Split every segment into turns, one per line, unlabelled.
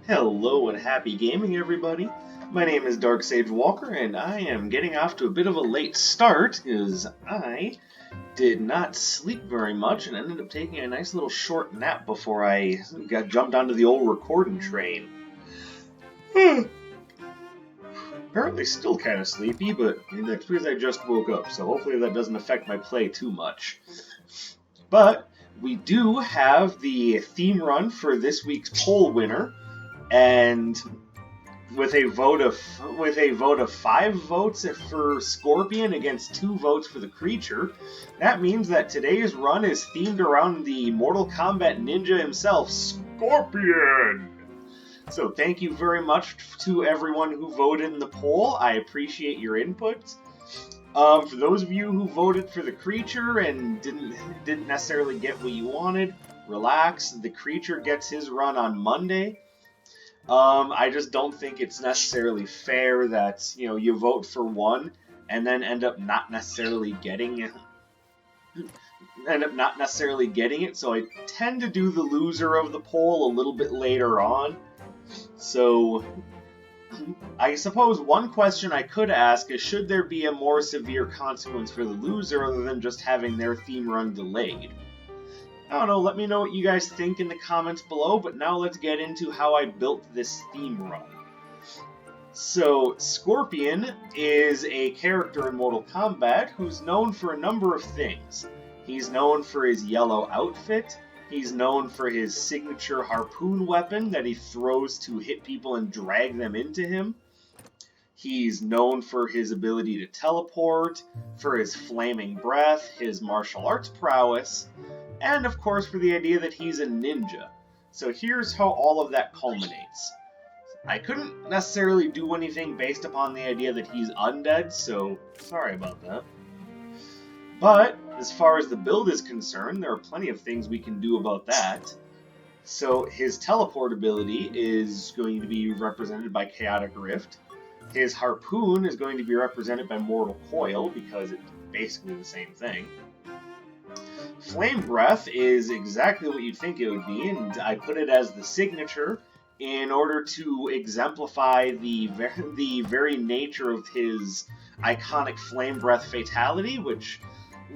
Hello and happy gaming, everybody. My name is Dark Sage Walker, and I am getting off to a bit of a late start because I did not sleep very much and ended up taking a nice little short nap before I got jumped onto the old recording train. Apparently still kind of sleepy, but that's because I just woke up, so hopefully that doesn't affect my play too much. But we do have the theme run for this week's poll winner, and with a vote of 5 votes for Scorpion against 2 votes for the creature, that means that today's run is themed around the Mortal Kombat ninja himself, Scorpion! So thank you very much to everyone who voted in the poll. I appreciate your input. For those of you who voted for the creature and didn't necessarily get what you wanted, relax. The creature gets his run on Monday. I just don't think it's necessarily fair that, you vote for one and then end up not necessarily getting it. So I tend to do the loser of the poll a little bit later on. So I suppose one question I could ask is, should there be a more severe consequence for the loser other than just having their theme run delayed? I don't know, let me know what you guys think in the comments below, but now let's get into how I built this theme run. So, Scorpion is a character in Mortal Kombat who's known for a number of things. He's known for his yellow outfit, he's known for his signature harpoon weapon that he throws to hit people and drag them into him. He's known for his ability to teleport, for his flaming breath, his martial arts prowess, and of course for the idea that he's a ninja. So here's how all of that culminates. I couldn't necessarily do anything based upon the idea that he's undead, so sorry about that. But as far as the build is concerned, there are plenty of things we can do about that. So his teleport ability is going to be represented by Chaotic Rift. His harpoon is going to be represented by Mortal Coil, because it's basically the same thing. Flame Breath is exactly what you'd think it would be, and I put it as the signature in order to exemplify the very nature of his iconic Flame Breath fatality, which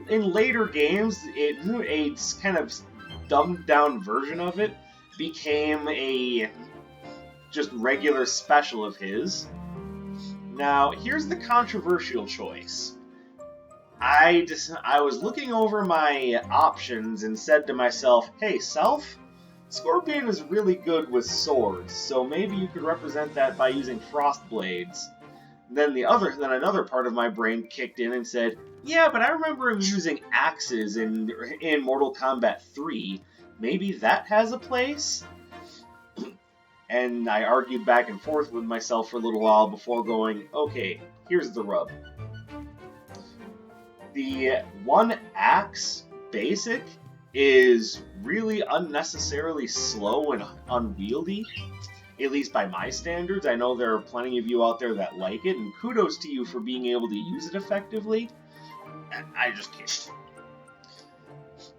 in later games, a kind of dumbed down version of it became a just regular special of his. Now, here's the controversial choice. I was looking over my options and said to myself, hey, Self, Scorpion is really good with swords, so maybe you could represent that by using Frost Blades. Then another part of my brain kicked in and said, yeah, but I remember him using axes in Mortal Kombat 3. Maybe that has a place? And I argued back and forth with myself for a little while before going, okay, here's the rub. The one axe basic is really unnecessarily slow and unwieldy, at least by my standards. I know there are plenty of you out there that like it, and kudos to you for being able to use it effectively. I just can't.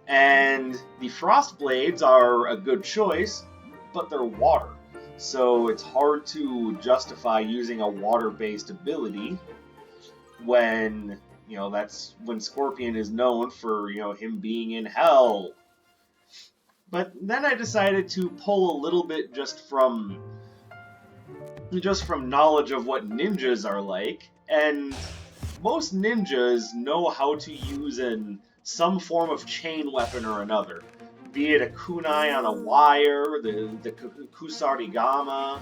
And the Frost Blades are a good choice, but they're water, so it's hard to justify using a water-based ability when, that's when Scorpion is known for, him being in hell. But then I decided to pull a little bit just from knowledge of what ninjas are like, and most ninjas know how to use some form of chain weapon or another, be it a kunai on a wire, the kusarigama,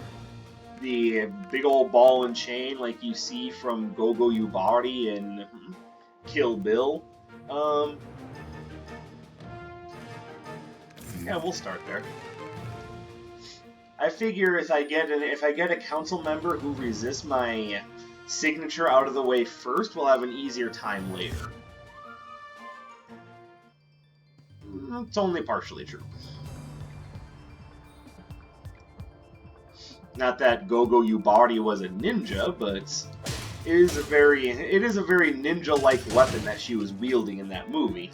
the big old ball and chain like you see from Gogo Yubari and Kill Bill. Yeah, we'll start there. I figure if I get a council member who resists my signature out of the way first, we'll have an easier time later. It's only partially true. Not that Gogo Yubari was a ninja, but it is a very ninja-like weapon that she was wielding in that movie.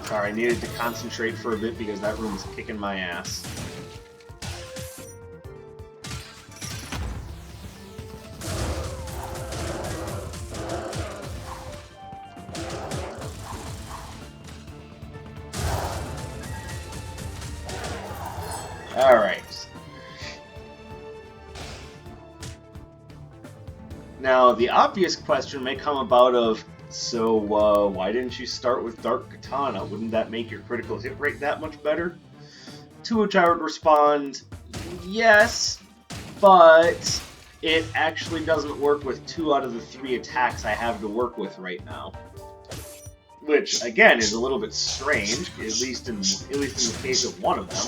Sorry, I needed to concentrate for a bit because that room was kicking my ass. Alright. Now, the obvious question may come about of, so, why didn't you start with Dark Katana? Wouldn't that make your critical hit rate that much better? To which I would respond, yes, but it actually doesn't work with 2 out of the 3 attacks I have to work with right now. Which, again, is a little bit strange, at least in the case of one of them.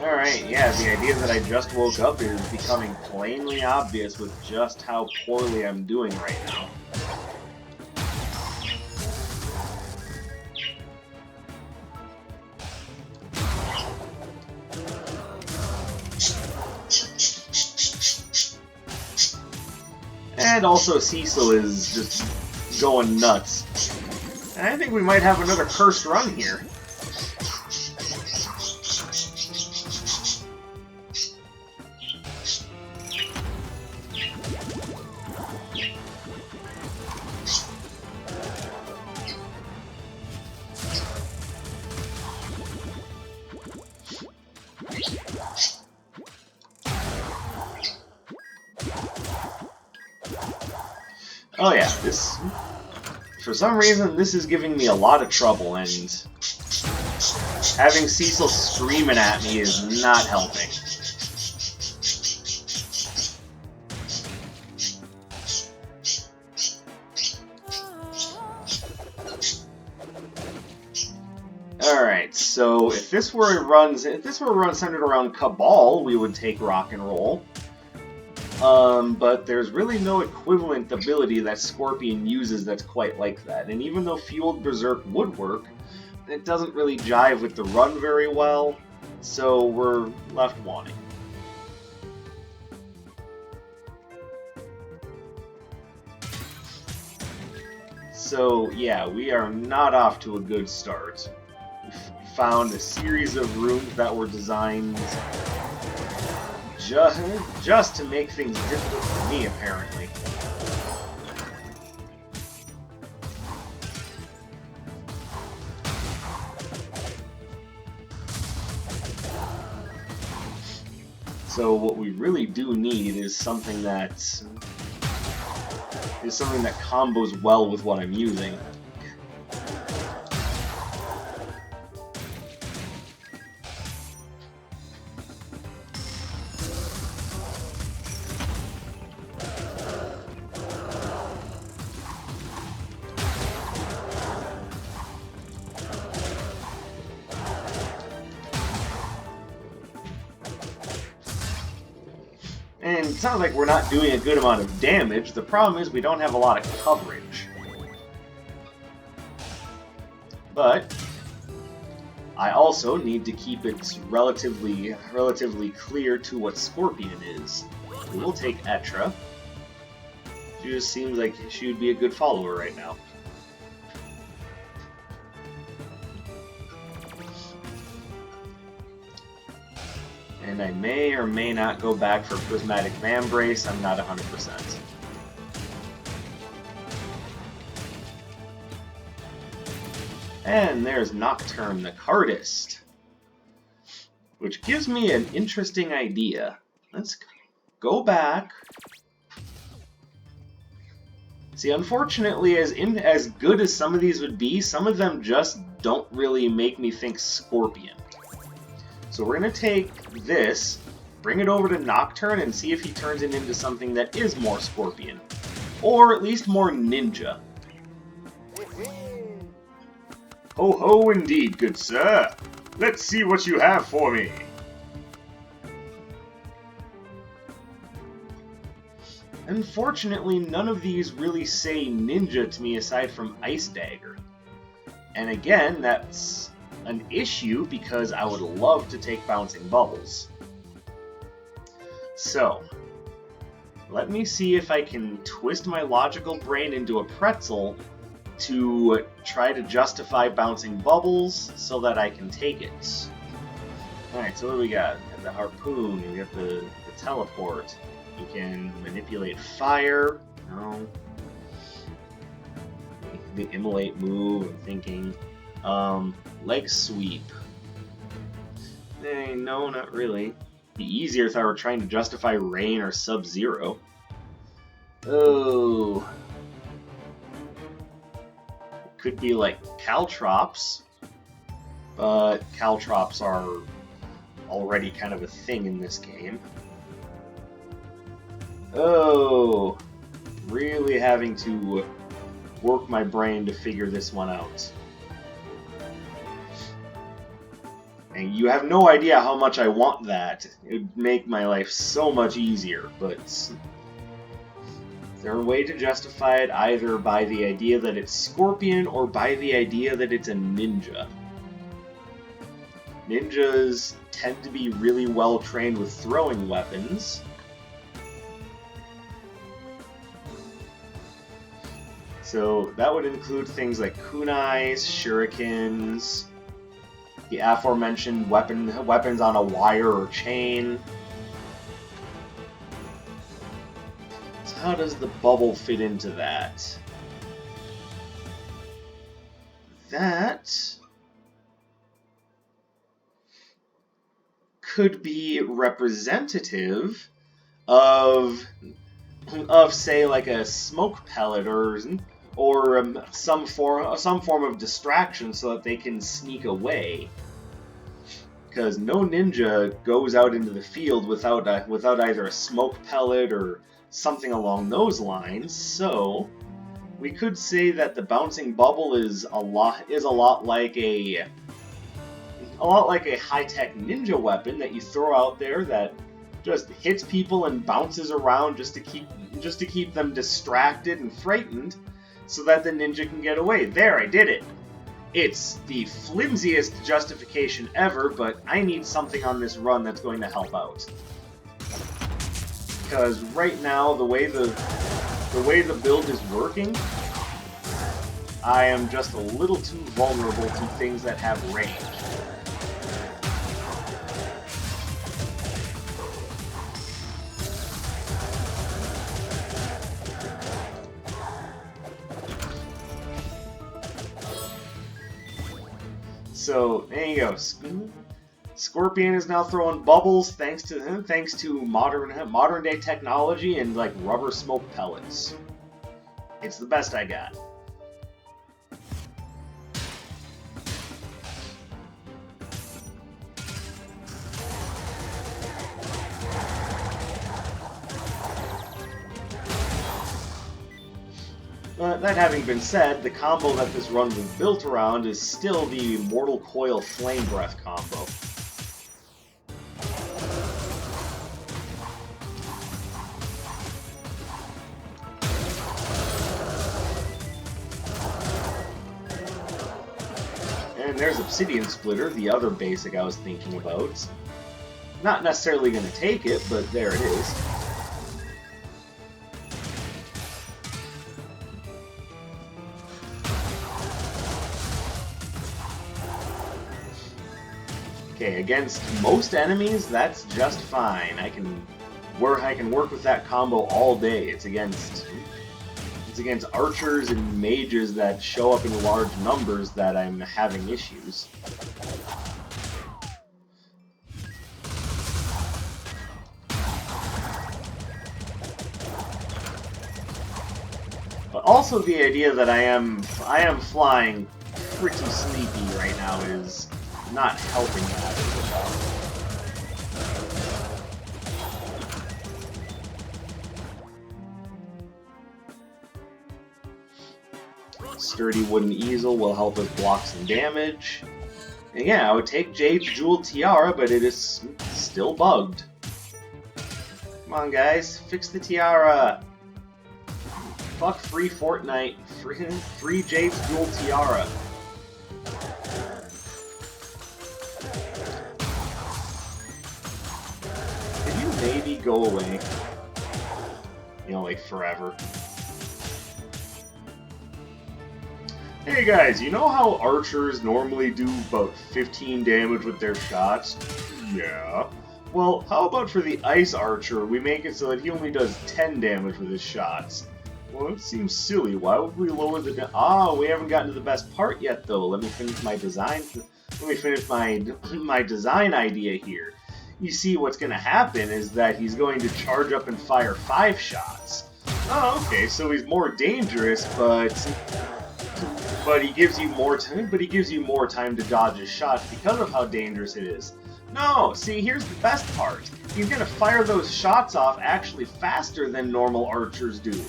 Alright, yeah, the idea that I just woke up is becoming plainly obvious with just how poorly I'm doing right now. And also Cecil is just going nuts. And I think we might have another cursed run here. Oh yeah, for some reason, this is giving me a lot of trouble, and having Cecil screaming at me is not helping. Alright, so if this were a run centered around Cabal, we would take Rock and Roll. But there's really no equivalent ability that Scorpion uses that's quite like that. And even though Fueled Berserk would work, it doesn't really jive with the run very well, so we're left wanting. So yeah, we are not off to a good start. We found a series of rooms that were designed just to make things difficult for me, apparently. So what we really do need is something that combos well with what I'm using. And it sounds like we're not doing a good amount of damage. The problem is we don't have a lot of coverage. But I also need to keep it relatively clear to what Scorpion is. We will take Etra. She just seems like she would be a good follower right now. And I may or may not go back for Prismatic Vambrace, I'm not 100%. And there's Nocturne the Cardist, which gives me an interesting idea. Let's go back. See, unfortunately, as good as some of these would be, some of them just don't really make me think Scorpion. So we're going to take this, bring it over to Nocturne, and see if he turns it into something that is more Scorpion. Or at least more Ninja. Ho ho indeed, good sir. Let's see what you have for me. Unfortunately, none of these really say Ninja to me aside from Ice Dagger. And again, that's an issue because I would love to take Bouncing Bubbles. So, let me see if I can twist my logical brain into a pretzel to try to justify bouncing bubbles so that I can take it. Alright, so what do we got? We have the harpoon, we have the teleport. We can manipulate fire. No. The immolate move, I'm thinking. Leg sweep. No, not really. Be easier if I were trying to justify rain or Sub-Zero. Oh. Could be like Caltrops, but Caltrops are already kind of a thing in this game. Oh. Really having to work my brain to figure this one out. And you have no idea how much I want that. It would make my life so much easier, but is there a way to justify it either by the idea that it's Scorpion or by the idea that it's a ninja? Ninjas tend to be really well trained with throwing weapons. So that would include things like kunais, shurikens, the aforementioned weapons on a wire or chain. So how does the bubble fit into that? That could be representative of say, like a smoke pellet or some form of distraction so that they can sneak away. Because no ninja goes out into the field without either a smoke pellet or something along those lines. So we could say that the bouncing bubble is a lot like a high-tech ninja weapon that you throw out there that just hits people and bounces around just to keep them distracted and frightened, so that the ninja can get away. There, I did it. It's the flimsiest justification ever, but I need something on this run that's going to help out. Because right now, the way the build is working, I am just a little too vulnerable to things that have range. So there you go. Scorpion is now throwing bubbles thanks to modern day technology and like rubber smoke pellets. It's the best I got. But that having been said, the combo that this run was built around is still the Mortal Coil Flame Breath combo. And there's Obsidian Splitter, the other basic I was thinking about. Not necessarily going to take it, but there it is. Okay, against most enemies, that's just fine. I can work with that combo all day. It's against archers and mages that show up in large numbers that I'm having issues. But also the idea that I am flying pretty sleepy right now is not helping that at all. Sturdy wooden easel will help us block some damage. And yeah, I would take Jade's Jewel Tiara, but it is still bugged. Come on, guys, fix the tiara. Fuck free Fortnite. Free Jade's Jewel Tiara. go away. You know, like forever. Hey guys, you know how archers normally do about 15 damage with their shots? Yeah. Well, how about for the ice archer, we make it so that he only does 10 damage with his shots? Well, it seems silly. Why would we lower the... we haven't gotten to the best part yet, though. Let me finish my design... Let me finish my design idea here. You see, what's going to happen is that he's going to charge up and fire 5 shots. Oh, okay, so he's more dangerous, but he gives you more time. But he gives you more time to dodge his shots because of how dangerous it is. No, see, here's the best part. He's gonna fire those shots off actually faster than normal archers do.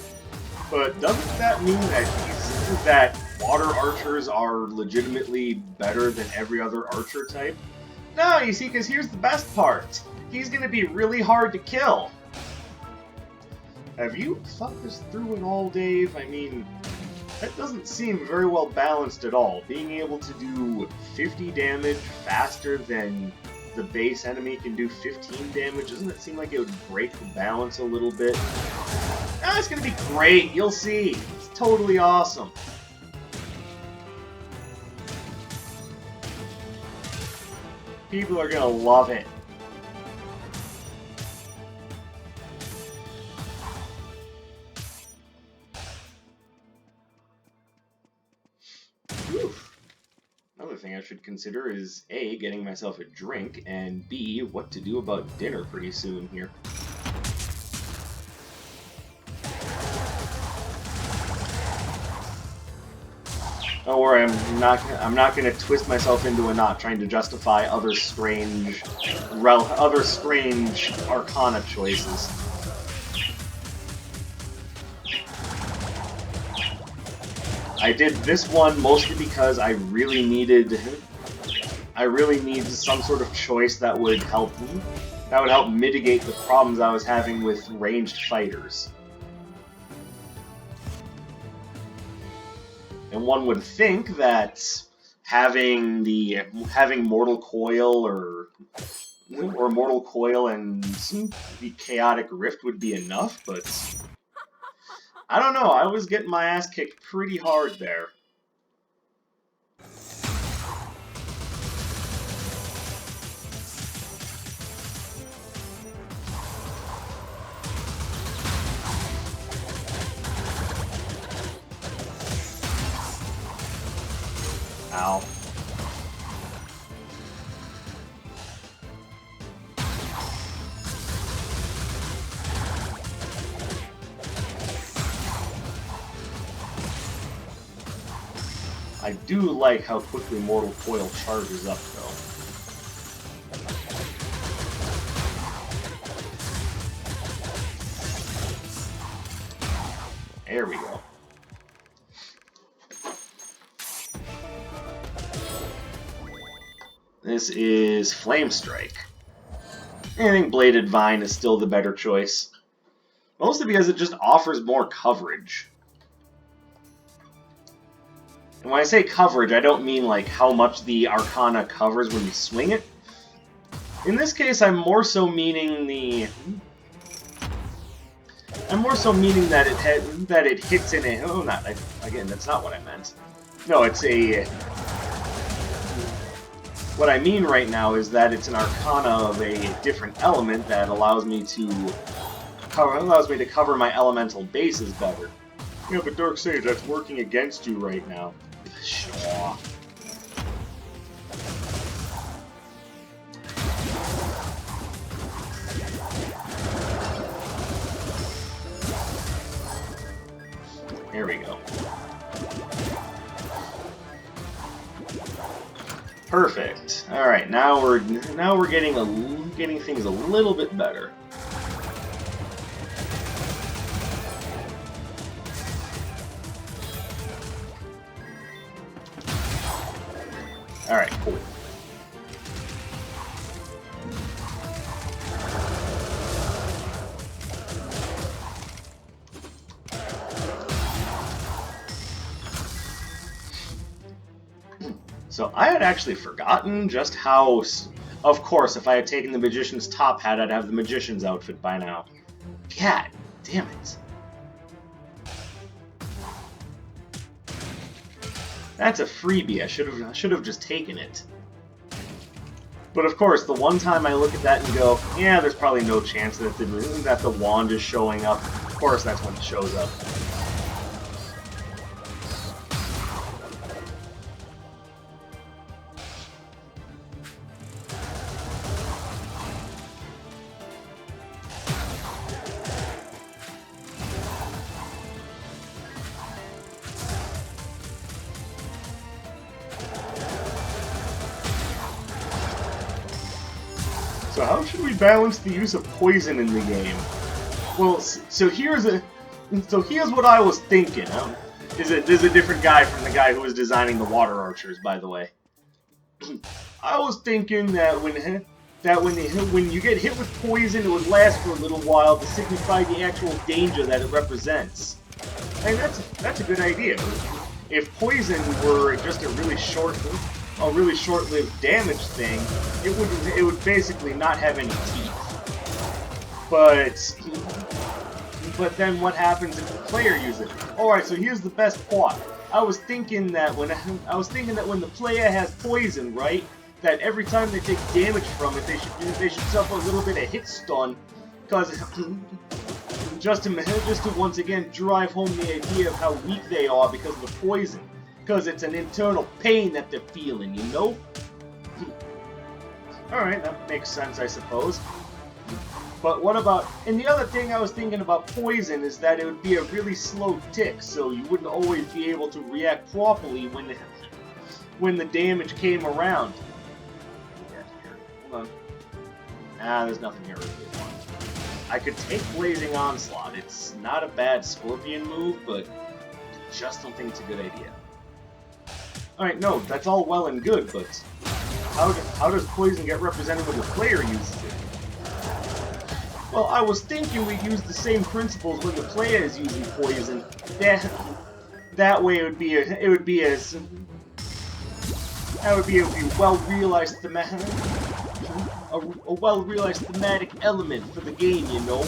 But doesn't that mean that water archers are legitimately better than every other archer type? No, you see, because here's the best part. He's gonna be really hard to kill. Have you thought this through at all, Dave? I mean, that doesn't seem very well balanced at all. Being able to do 50 damage faster than the base enemy can do 15 damage, doesn't it seem like it would break the balance a little bit? It's gonna be great, you'll see. It's totally awesome. People are gonna love it. Another thing I should consider is A, getting myself a drink, and B, what to do about dinner pretty soon here. Don't worry, I'm not gonna twist myself into a knot trying to justify other strange Arcana choices. I did this one mostly because I really needed some sort of choice that would help mitigate the problems I was having with ranged fighters. And one would think that having Mortal Coil or Mortal Coil and the Chaotic Rift would be enough, but I don't know, I was getting my ass kicked pretty hard there. Ow. I do like how quickly Mortal Coil charges up, though. There we go. This is Flame Strike. I think Bladed Vine is still the better choice. Mostly because it just offers more coverage. And when I say coverage, I don't mean like how much the Arcana covers when you swing it. In this case, I'm more so meaning that it hits in a... Oh, not... Again, that's not what I meant. No, it's a... What I mean right now is that it's an Arcana of a different element that allows me to cover my elemental bases better. Yeah, but Dark Sage, that's working against you right now. Sure. There we go. Perfect. All right, now we're getting things a little bit better. All right, cool. So I had actually forgotten just how Of course, if I had taken the Magician's top hat, I'd have the Magician's outfit by now. God damn it. That's a freebie. I should have just taken it. But of course, the one time I look at that and go, yeah, there's probably no chance that the wand is showing up. Of course, that's when it shows up. So how should we balance the use of poison in the game? Well, so here's what I was thinking. There's a different guy from the guy who was designing the water archers, by the way. I was thinking that when you get hit with poison, it would last for a little while to signify the actual danger that it represents. And that's a good idea. If poison were just a really short-lived damage thing, it would basically not have any teeth. But then what happens if the player uses it? Alright, so here's the best part. I was thinking that when the player has poison, right, that every time they take damage from it, they should suffer a little bit of hit stun, because just to once again drive home the idea of how weak they are because of the poison. Because it's an internal pain that they're feeling, you know? Alright, that makes sense, I suppose. But what about... And the other thing I was thinking about poison is that it would be a really slow tick, so you wouldn't always be able to react properly when the damage came around. Hold on. Nah, there's nothing here really. I could take Blazing Onslaught. It's not a bad Scorpion move, but I just don't think it's a good idea. Alright, no, that's all well and good, but how does poison get represented when the player uses it? Well, I was thinking we'd use the same principles when the player is using poison. That way it would be a well-realized thematic element for the game, you know.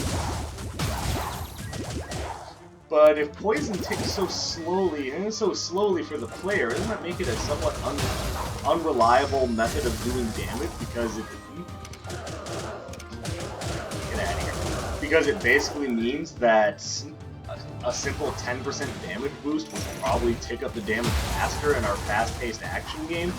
But if poison ticks so slowly for the player, doesn't that make it a somewhat unreliable method of doing damage? Because it basically means that a simple 10% damage boost would probably tick up the damage faster in our fast-paced action game.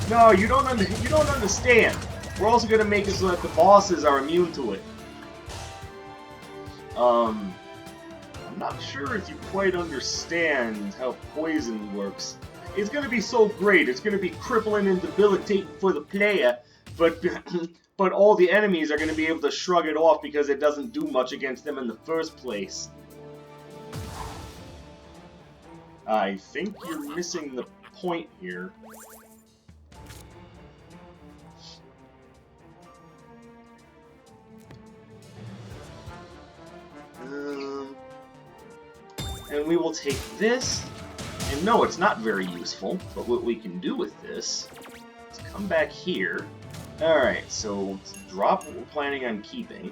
No, you don't understand. We're also gonna make it so that the bosses are immune to it. I'm not sure if you quite understand how poison works. It's gonna be so great. It's gonna be crippling and debilitating for the player, but all the enemies are gonna be able to shrug it off because it doesn't do much against them in the first place. I think you're missing the point here. And we will take this, and no, it's not very useful, but what we can do with this is come back here. Alright, so let's drop what we're planning on keeping.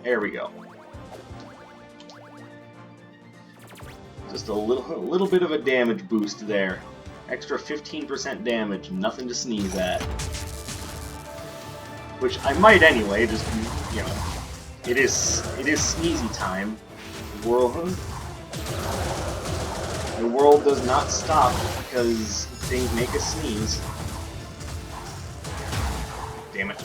There we go. Just a little bit of a damage boost there. Extra 15% damage, nothing to sneeze at. Which I might anyway, just, you know, it is sneezy time. The world does not stop because things make us sneeze. Damn it.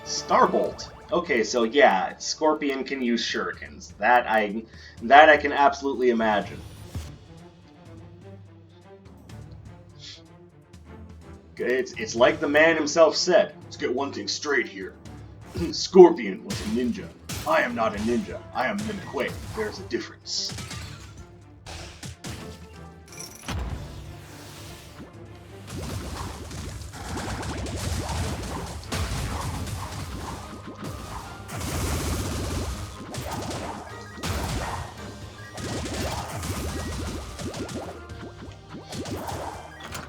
Starbolt. Okay, so yeah, Scorpion can use shurikens. That I can absolutely imagine. It's like the man himself said. Let's get one thing straight here. Scorpion was a ninja. I am not a ninja. I am Lin Kuei. There's a difference.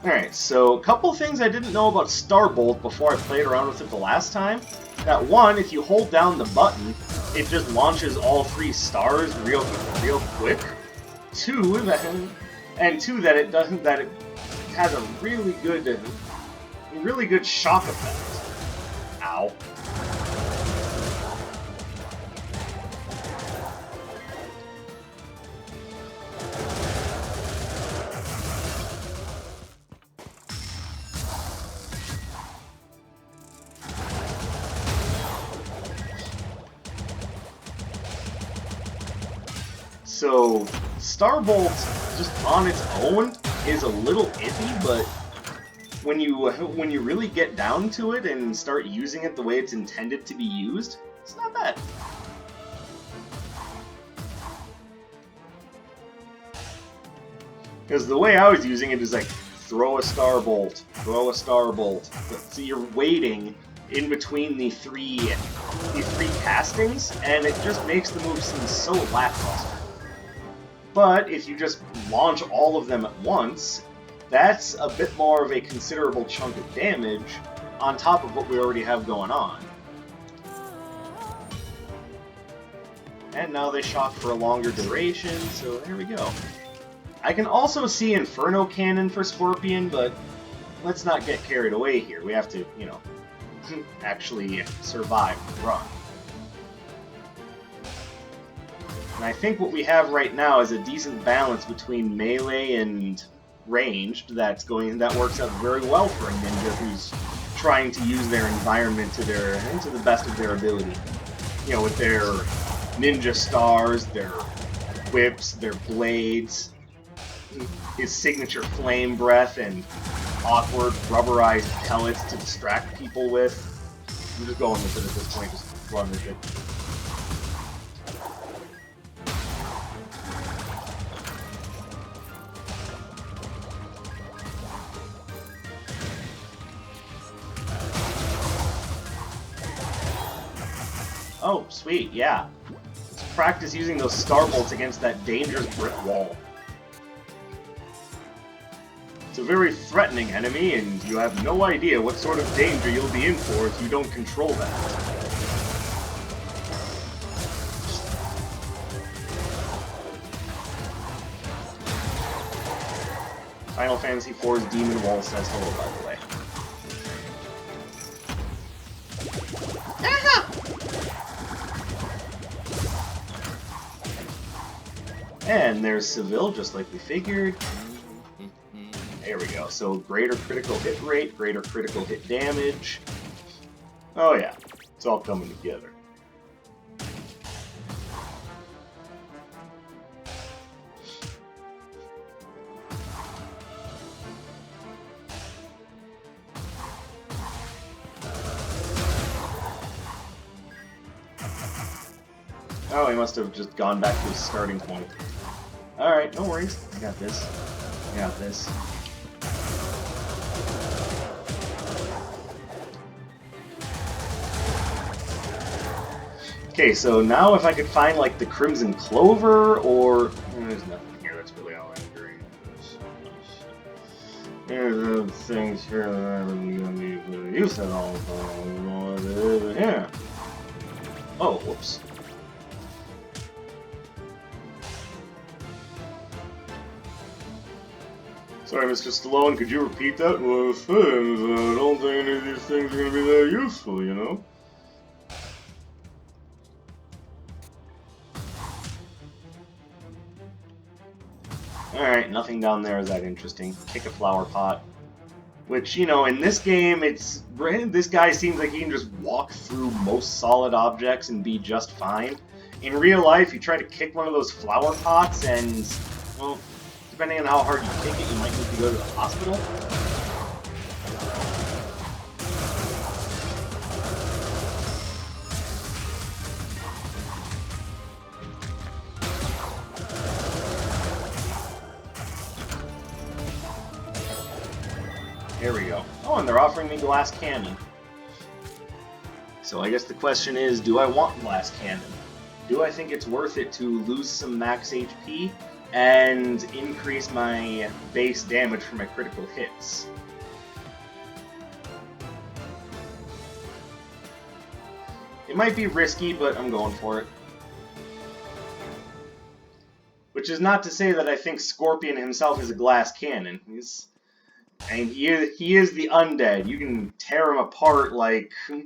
Alright, so a couple things I didn't know about Starbolt before I played around with it the last time. That one, if you hold down the button, it just launches all 3 stars real quick. Two, that it doesn't, that it has a really good shock effect. Ow. So, Starbolt, just on its own, is a little iffy, but when you really get down to it and start using it the way it's intended to be used, it's not bad. Because the way I was using it is like, throw a Starbolt, throw a Starbolt. So you're waiting in between the three castings, and it just makes the move seem so lackluster. But if you just launch all of them at once, that's a bit more of a considerable chunk of damage on top of what we already have going on. And now they shock for a longer duration, so there we go. I can also see Inferno Cannon for Scorpion, but let's not get carried away here. We have to, you know, actually survive the run. And I think what we have right now is a decent balance between melee and ranged that works out very well for a ninja who's trying to use their environment to the best of their ability. You know, with their ninja stars, their whips, their blades, his signature flame breath, and awkward rubberized pellets to distract people with. I'm just going with it at this point, just run with it. Oh, sweet, yeah. Let's practice using those Starbolts against that dangerous brick wall. It's a very threatening enemy, and you have no idea what sort of danger you'll be in for if you don't control that. Final Fantasy IV's Demon Wall says hello, by the way. And there's Seville, just like we figured. There we go. So greater critical hit rate, greater critical hit damage. Oh yeah, it's all coming together. Oh, he must have just gone back to his starting point. Alright, no worries. I got this. I got this. Okay, so now if I could find, like, the Crimson Clover, or... There's nothing here, that's really all I'm doing. There's things here that I'm gonna be use at all. Here. Oh, whoops. Sorry, Mr. Stallone, could you repeat that? Well, I don't think any of these things are going to be that useful, you know? Alright, nothing down there is that interesting. Kick a flower pot. Which, you know, in this game, this guy seems like he can just walk through most solid objects and be just fine. In real life, you try to kick one of those flower pots and, well, depending on how hard you kick it, you might need to go to the hospital. Here we go. Oh, and they're offering me Glass Cannon. So I guess the question is, do I want Glass Cannon? Do I think it's worth it to lose some max HP and increase my base damage for my critical hits. It might be risky, but I'm going for it. Which is not to say that I think Scorpion himself is a glass cannon. He is the undead. You can tear him apart like a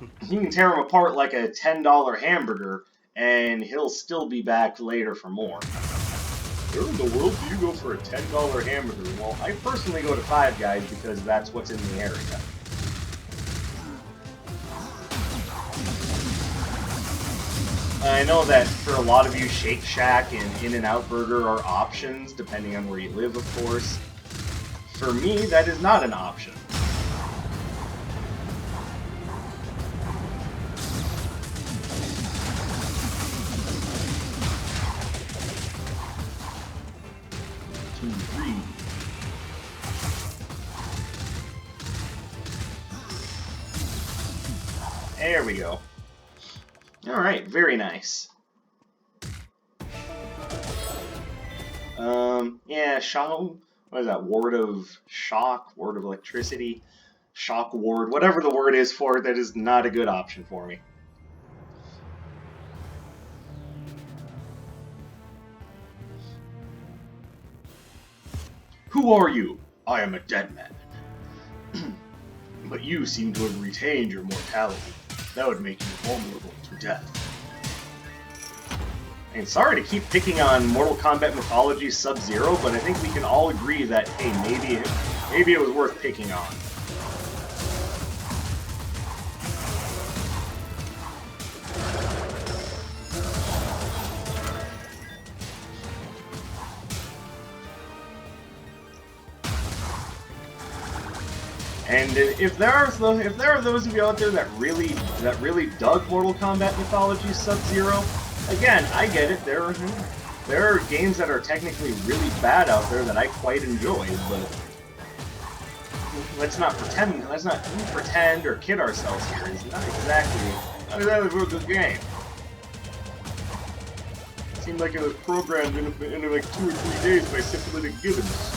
$10 hamburger, and he'll still be back later for more. Where in the world do you go for a $10 hamburger? Well, I personally go to Five Guys because that's what's in the area. I know that for a lot of you, Shake Shack and In-N-Out Burger are options, depending on where you live, of course. For me, that is not an option. There we go. Alright, very nice. Yeah, shock. What is that? Ward of shock? Ward of electricity? Shock ward? Whatever the word is for it, that is not a good option for me. Who are you? I am a dead man. But you seem to have retained your mortality. That would make you vulnerable to death. And sorry to keep picking on Mortal Kombat Mythology Sub-Zero, but I think we can all agree that, hey, maybe it was worth picking on. And if there are those of you out there that really dug Mortal Kombat Mythology Sub-Zero, again, I get it. There are games that are technically really bad out there that I quite enjoy, but let's not pretend or kid ourselves here. It's not exactly a good game. It seemed like it was programmed in like 2 or 3 days by syphilitic Gibbons.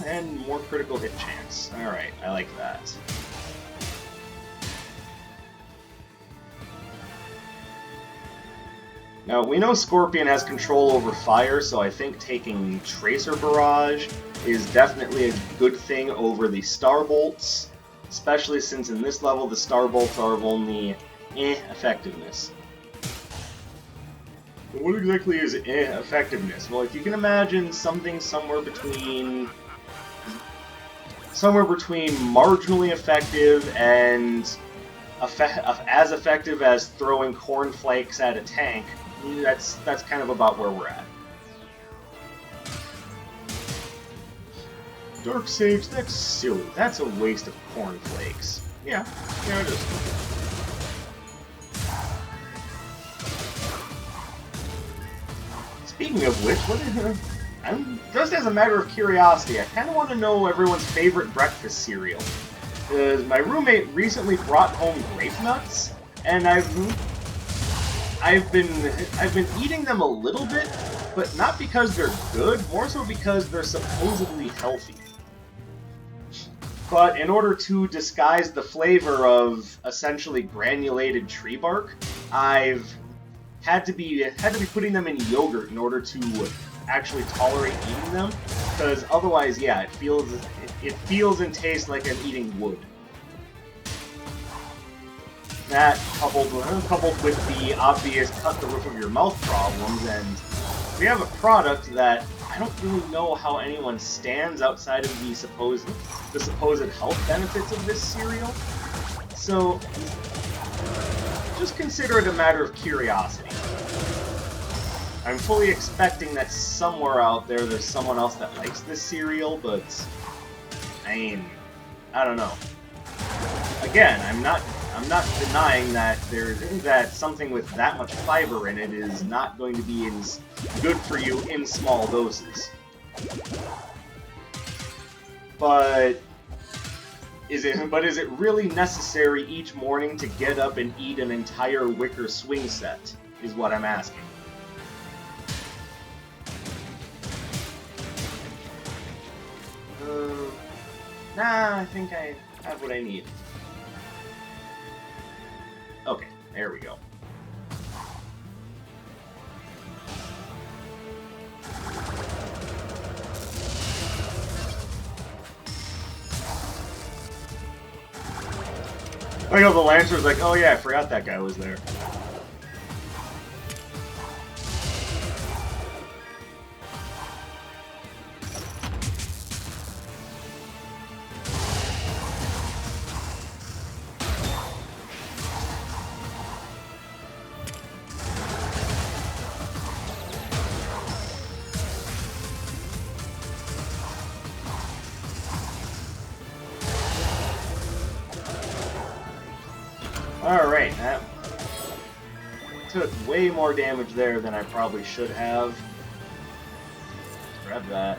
And more critical hit chance. Alright, I like that. Now, we know Scorpion has control over fire, so I think taking Tracer Barrage is definitely a good thing over the Star Bolts, especially since in this level the Star Bolts are of only effectiveness. What exactly is effectiveness? Well, if you can imagine something somewhere between marginally effective and as effective as throwing cornflakes at a tank, that's kind of about where we're at. Dark Sage, that's silly. That's a waste of cornflakes. Yeah, it is. Speaking of which, just as a matter of curiosity, I kind of want to know everyone's favorite breakfast cereal. My roommate recently brought home grape nuts, and I've been eating them a little bit, but not because they're good, more so because they're supposedly healthy. But in order to disguise the flavor of essentially granulated tree bark, I've had to be putting them in yogurt in order to actually tolerate eating them, because otherwise, yeah, it feels and tastes like I'm eating wood. That coupled with the obvious cut the roof of your mouth problems, and we have a product that I don't really know how anyone stands outside of the supposed health benefits of this cereal. So just consider it a matter of curiosity. I'm fully expecting that somewhere out there's someone else that likes this cereal, but I mean, I don't know. Again, I'm not denying that that something with that much fiber in it is not going to be as good for you in small doses. But Is it really necessary each morning to get up and eat an entire wicker swing set, is what I'm asking. Nah, I think I have what I need. Okay, there we go. I know the Lancer's like, oh yeah, I forgot that guy was there. Alright, that took way more damage there than I probably should have. Grab that.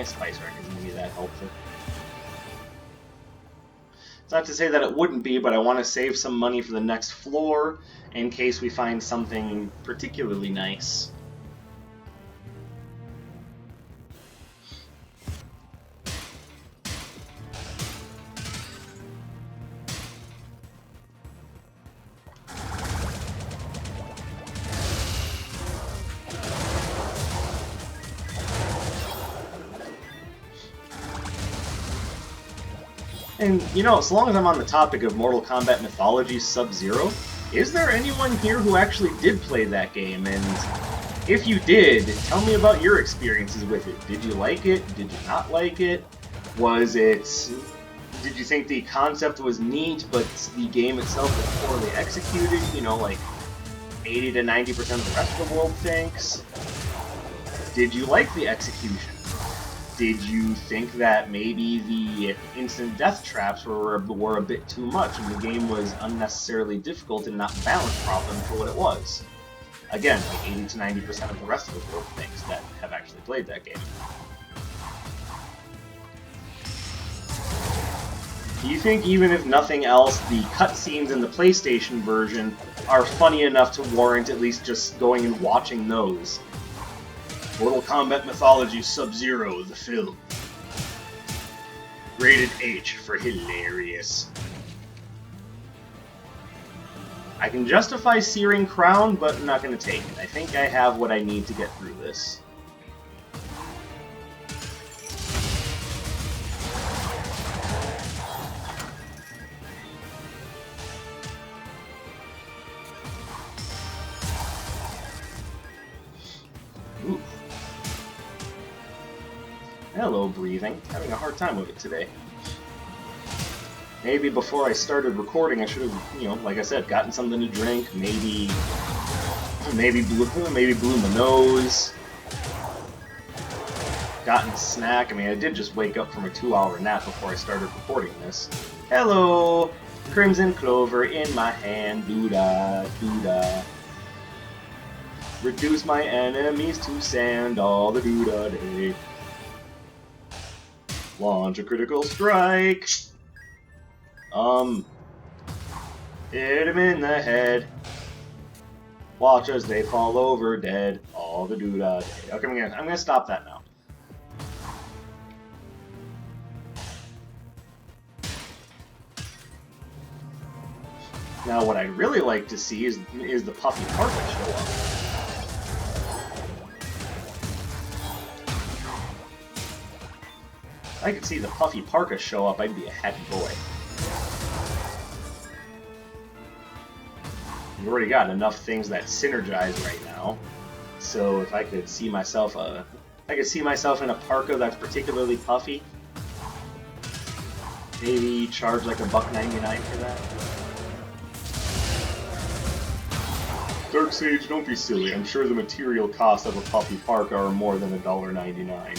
Spice Rack isn't going to be that helpful. It's not to say that it wouldn't be, but I want to save some money for the next floor in case we find something particularly nice. And, you know, so long as I'm on the topic of Mortal Kombat Mythology Sub-Zero, is there anyone here who actually did play that game? And if you did, tell me about your experiences with it. Did you like it? Did you not like it? Did you think the concept was neat, but the game itself was poorly executed? You know, like 80 to 90% of the rest of the world thinks? Did you like the execution? Did you think that maybe the instant death traps were a bit too much and the game was unnecessarily difficult and not balanced properly for what it was? Again, like 80 to 90% of the rest of the world thinks that have actually played that game. Do you think, even if nothing else, the cutscenes in the PlayStation version are funny enough to warrant at least just going and watching those? Mortal Kombat Mythology Sub-Zero, the film. Rated H for hilarious. I can justify Searing Crown, but I'm not going to take it. I think I have what I need to get through this. Ooh. Hello, breathing. Having a hard time with it today. Maybe before I started recording, I should have, you know, like I said, gotten something to drink. Maybe blew my nose. Gotten a snack. I mean, I did just wake up from a 2-hour nap before I started recording this. Hello, Crimson Clover in my hand. Doo-da, doo-da. Reduce my enemies to sand all the doo-da day. Launch a critical strike. Hit him in the head. Watch as they fall over dead. All the doo-dah day. Okay, I'm gonna stop that now. Now, what I'd really like to see is the Puffy Parka show up. If I could see the Puffy Parka show up, I'd be a happy boy. We've already got enough things that synergize right now, so if I could see myself in a parka that's particularly puffy, maybe charge like $1.99 for that. Darksage, don't be silly. I'm sure the material costs of a puffy parka are more than $1.99.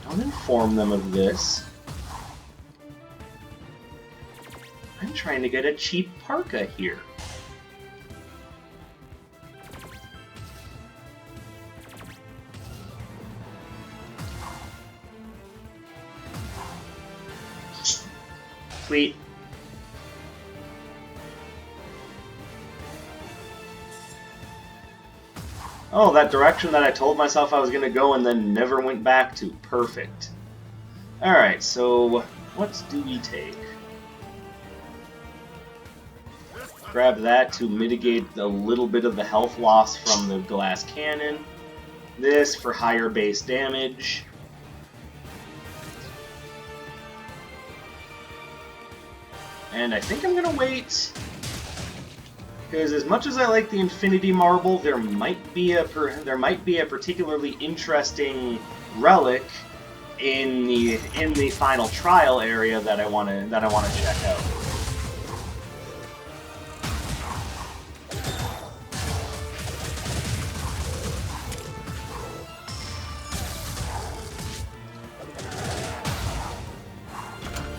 Don't inform them of this. I'm trying to get a cheap parka here. Sweet. Oh, that direction that I told myself I was going to go and then never went back to. Perfect. Alright, so what do we take? Grab that to mitigate a little bit of the health loss from the glass cannon. This for higher base damage. And I think I'm gonna wait, because as much as I like the Infinity Marble, there might be a particularly interesting relic in the final trial area that I want to check out.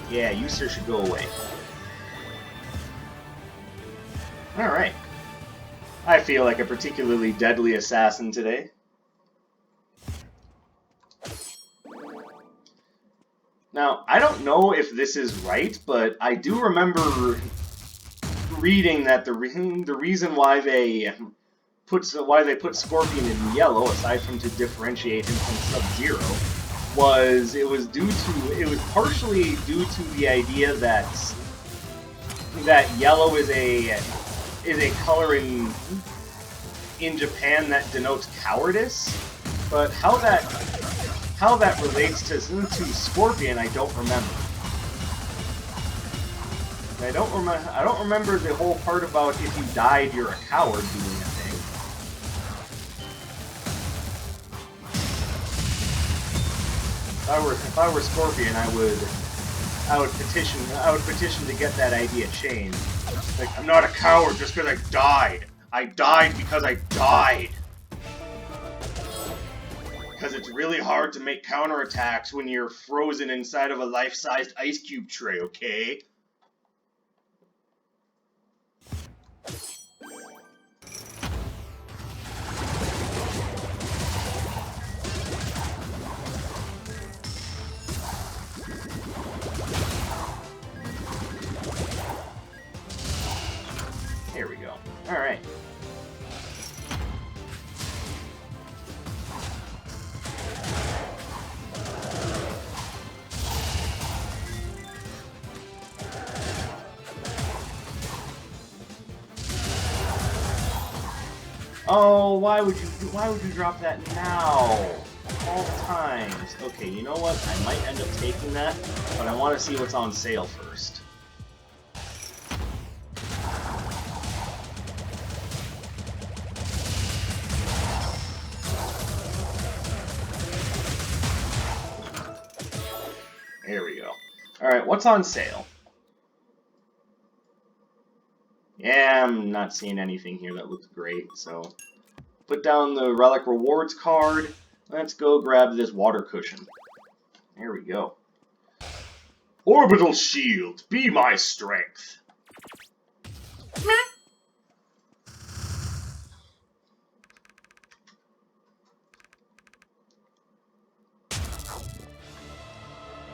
Yeah, you sir should go away. Alright. I feel like a particularly deadly assassin today. Now, I don't know if this is right, but I do remember reading that the reason why they put Scorpion in yellow, aside from to differentiate him from Sub-Zero, was partially due to the idea that yellow is a color in Japan that denotes cowardice, but how that relates to Scorpion, I don't remember. I don't remember the whole part about if you died, you're a coward doing a thing. If I were Scorpion, I would petition to get that idea changed. Like, I'm not a coward just because I died. I died because I died. Because it's really hard to make counterattacks when you're frozen inside of a life-sized ice cube tray, okay? There we go. Alright. Oh, why would you drop that now? All times. Okay, you know what? I might end up taking that, but I want to see what's on sale first. There we go. Alright, what's on sale? Yeah, I'm not seeing anything here that looks great, so put down the Relic Rewards card. Let's go grab this water cushion. There we go. Orbital Shield, be my strength.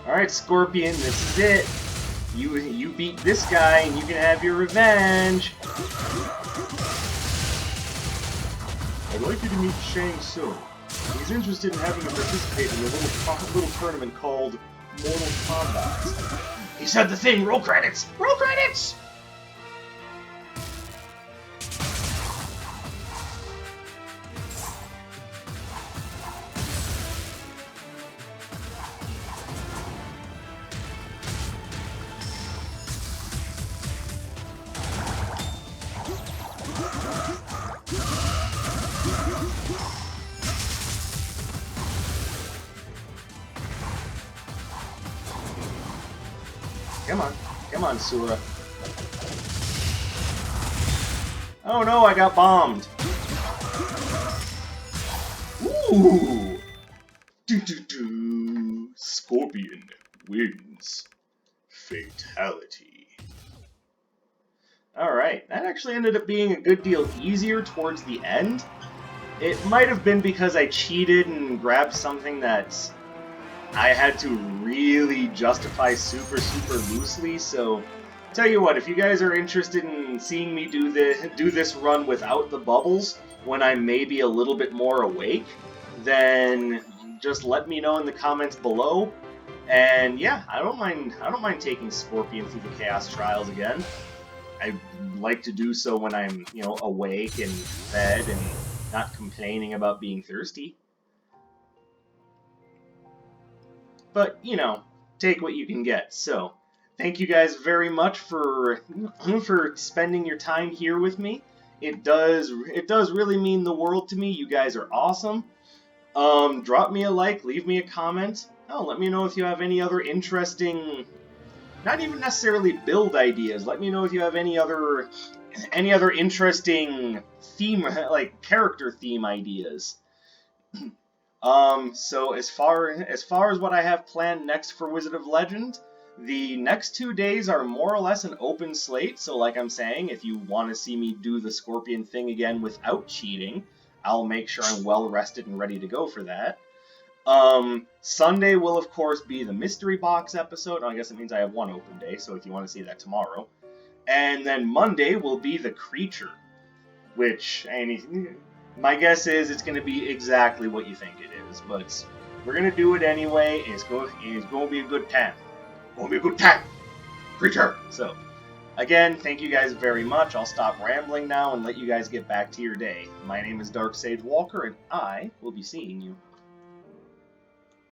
Alright, Scorpion, this is it. You beat this guy, and you can have your revenge. I'd like you to meet Shang Tsung. He's interested in having you participate in a little tournament called Mortal Kombat. He said the thing! Roll credits! Roll credits! Come on, Sura. Oh no, I got bombed. Ooh! Scorpion wins. Fatality. Alright, that actually ended up being a good deal easier towards the end. It might have been because I cheated and grabbed something that I had to really justify super loosely, so tell you what, if you guys are interested in seeing me do this run without the bubbles when I'm maybe a little bit more awake, then just let me know in the comments below. And yeah, I don't mind taking Scorpion through the Chaos Trials again. I like to do so when I'm, awake and fed and not complaining about being thirsty. But, take what you can get. So, thank you guys very much for spending your time here with me. It does really mean the world to me. You guys are awesome. Drop me a like, leave me a comment. Oh, let me know if you have any other interesting, not even necessarily build ideas. Let me know if you have any other interesting theme, like character theme ideas. So as far as what I have planned next for Wizard of Legend, the next 2 days are more or less an open slate. So like I'm saying, if you want to see me do the Scorpion thing again without cheating, I'll make sure I'm well rested and ready to go for that. Sunday will of course be the mystery box episode. I guess it means I have one open day, so if you want to see that tomorrow. And then Monday will be the creature, which my guess is it's going to be exactly what you think it is, but we're going to do it anyway. It's going to be a good time. Going to be a good time. Creature. So, again, thank you guys very much. I'll stop rambling now and let you guys get back to your day. My name is Dark Sage Walker, and I will be seeing you